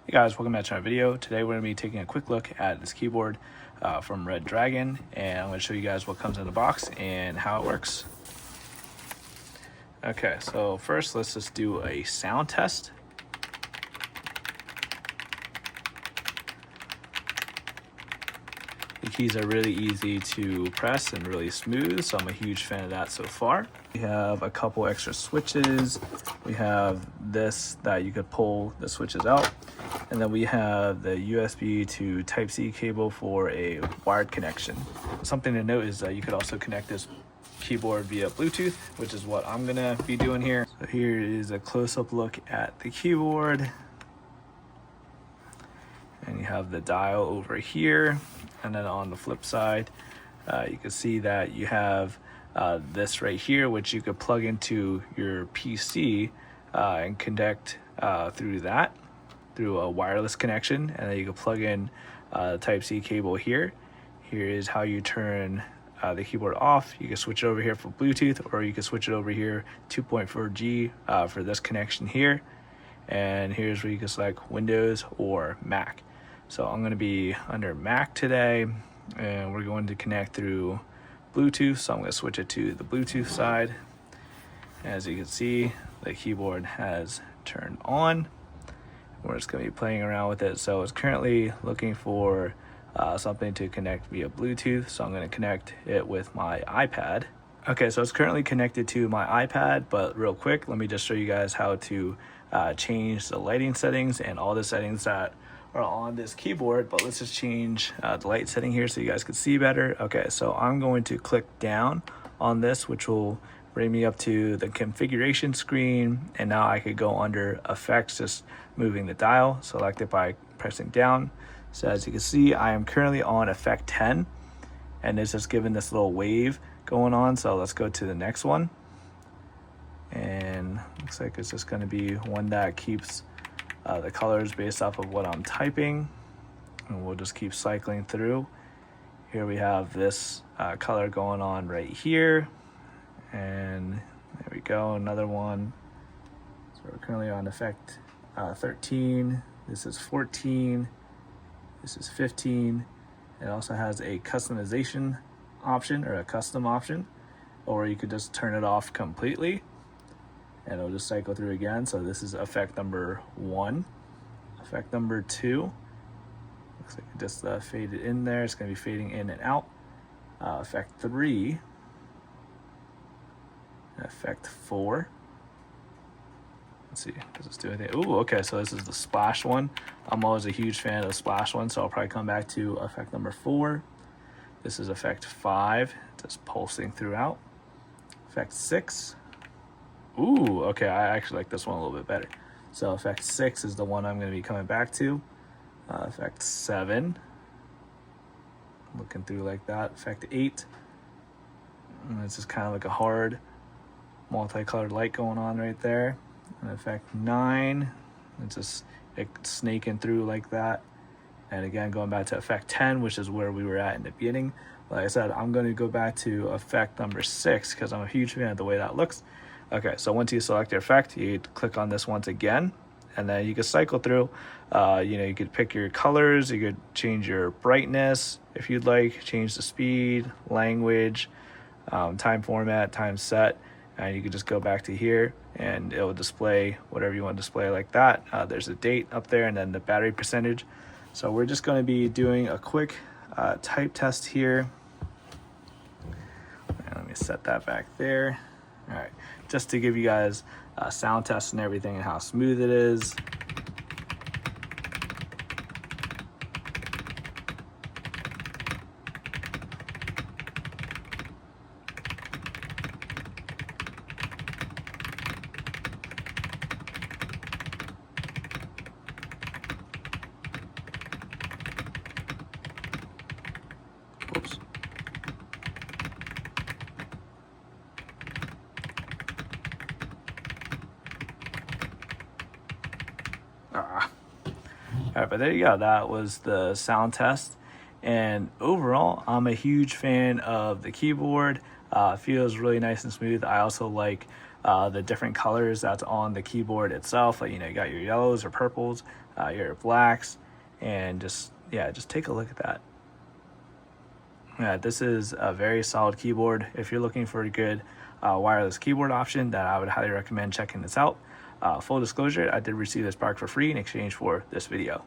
Hey guys, welcome back to our video. Today we're going to be taking a quick look at this keyboard from Redragon, and I'm going to show you guys what comes in the box and how it works. Okay, so first let's just do a sound test. The keys are really easy to press and really smooth, so I'm a huge fan of that so far. We have a couple extra switches. We have this that you could pull the switches out. And then we have the USB to Type-C cable for a wired connection. Something to note is that you could also connect this keyboard via Bluetooth, which is what I'm gonna be doing here. So here is a close-up look at the keyboard. And you have the dial over here. And then on the flip side, you can see that you have this right here, which you could plug into your PC and connect through a wireless connection. And then you can plug in the Type-C cable here. Here is how you turn the keyboard off. You can switch it over here for Bluetooth, or you can switch it over here 2.4G for this connection here. And here's where you can select Windows or Mac. So I'm going to be under Mac today, and we're going to connect through Bluetooth. So I'm going to switch it to the Bluetooth side. As you can see, the keyboard has turned on. We're just going to be playing around with it. So it's currently looking for something to connect via Bluetooth. So I'm going to connect it with my iPad. Okay, so it's currently connected to my iPad, but real quick, let me just show you guys how to change the lighting settings and all the settings that are on this keyboard. But let's just change the light setting here so you guys can see better. Okay, so I'm going to click down on this, which will bring me up to the configuration screen, and now I could go under effects, just moving the dial, select it by pressing down. So as you can see, I am currently on effect 10, and it's just giving this little wave going on. So let's go to the next one, and looks like it's just going to be one that keeps the colors based off of what I'm typing, and we'll just keep cycling through. Here we have this color going on right here, and there we go, another one. So we're currently on effect 13. This is 14. This is 15. It also has a customization option, or a custom option, or you could just turn it off completely and it'll just cycle through again. So this is effect number 1. Effect number 2, looks like it just faded in there. It's going to be fading in and out. Effect 3, effect 4. Let's see, does this do anything? Ooh, okay, so this is the splash one. I'm always a huge fan of the splash one, so I'll probably come back to effect number 4. This is effect 5, just pulsing throughout. Effect 6. Ooh, okay, I actually like this one a little bit better. So effect 6 is the one I'm going to be coming back to. Effect 7, looking through like that. Effect 8, and it's just kind of like a hard multicolored light going on right there. And effect 9, it's just snaking through like that. And again, going back to effect 10, which is where we were at in the beginning. Like I said, I'm going to go back to effect number 6 because I'm a huge fan of the way that looks. Okay, so once you select your effect, you click on this once again, and then you can cycle through. You could pick your colors, you could change your brightness if you'd like, change the speed, language, time format, time set, and you could just go back to here and it will display whatever you want to display like that. There's a date up there and then the battery percentage. So we're just going to be doing a quick type test here. And let me set that back there. All right, just to give you guys a sound test and everything and how smooth it is. Oops. All right, but there you go. That was the sound test. And overall, I'm a huge fan of the keyboard. Feels really nice and smooth. I also like the different colors that's on the keyboard itself. Like, you know, you got your yellows or purples, your blacks, and just take a look at that. Yeah, this is a very solid keyboard. If you're looking for a good wireless keyboard option, then I would highly recommend checking this out. Full disclosure, I did receive this product for free in exchange for this video.